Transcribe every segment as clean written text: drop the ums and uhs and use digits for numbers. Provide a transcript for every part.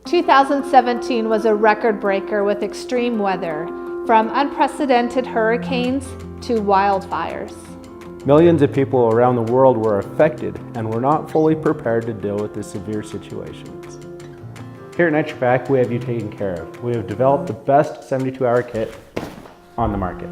2017 was a record breaker with extreme weather, from unprecedented hurricanes to wildfires. Millions of people around the world were affected and were not fully prepared to deal with the severe situations. Here at Nitro-Pak, we have you taken care of. We have developed the best 72-hour kit on the market.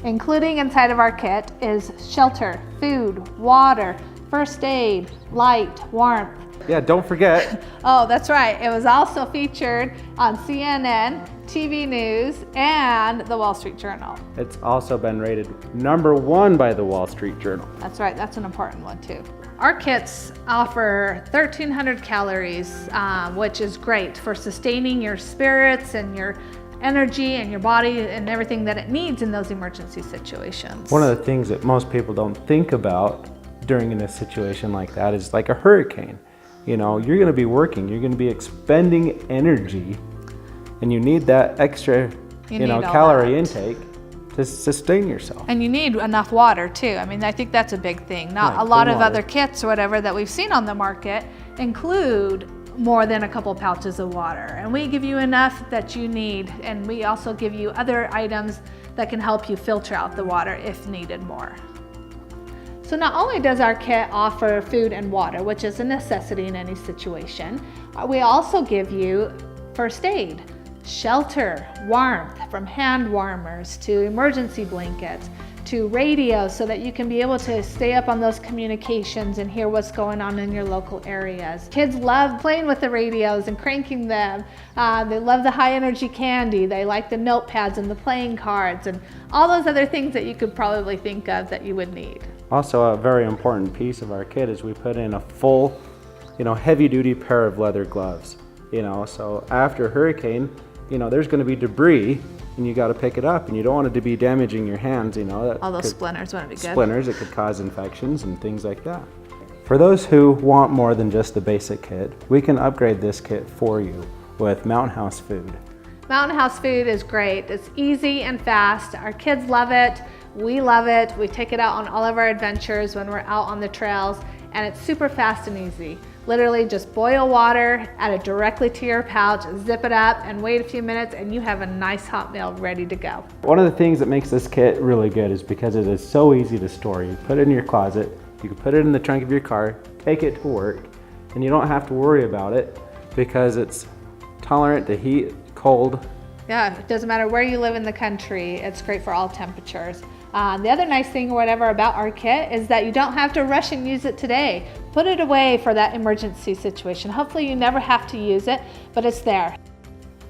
Including inside of our kit is shelter, food, water, first aid, light, warmth. Yeah, don't forget. Oh, that's right. It was also featured on CNN, TV News, and the Wall Street Journal. It's also been rated #1 by the Wall Street Journal. That's right. That's an important one too. Our kits offer 1,300 calories, which is great for sustaining your spirits and your energy and your body and everything that it needs in those emergency situations. One of the things that most people don't think about during a situation like that is like a hurricane. You know, you're going to be working, you're going to be expending energy, and you need that extra, calorie intake to sustain yourself. And you need enough water too. I mean, I think that's a big thing. Not a lot of other kits or whatever that we've seen on the market include more than a couple pouches of water. And we give you enough that you need, and we also give you other items that can help you filter out the water if needed more. So not only does our kit offer food and water, which is a necessity in any situation, we also give you first aid, shelter, warmth, from hand warmers to emergency blankets to radios so that you can be able to stay up on those communications and hear what's going on in your local areas. Kids love playing with the radios and cranking them. They love the high energy candy. They like the notepads and the playing cards and all those other things that you could probably think of that you would need. Also, a very important piece of our kit is we put in a full, heavy-duty pair of leather gloves. So after a hurricane, there's going to be debris, and you got to pick it up, and you don't want it to be damaging your hands. All those splinters wouldn't be good. Splinters, it could cause infections and things like that. For those who want more than just the basic kit, we can upgrade this kit for you with Mountain House food. Mountain House food is great. It's easy and fast. Our kids love it. We love it. We take it out on all of our adventures when we're out on the trails, and it's super fast and easy. Literally just boil water, add it directly to your pouch, zip it up, and wait a few minutes, and you have a nice hot meal ready to go. One of the things that makes this kit really good is because it is so easy to store. You put it in your closet, you can put it in the trunk of your car, take it to work, and you don't have to worry about it because it's tolerant to heat, cold. Yeah, it doesn't matter where you live in the country. It's great for all temperatures. The other nice thing or whatever about our kit is that you don't have to rush and use it today. Put it away for that emergency situation. Hopefully you never have to use it, but it's there.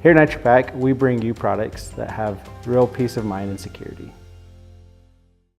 Here at Nitro-Pak, we bring you products that have real peace of mind and security.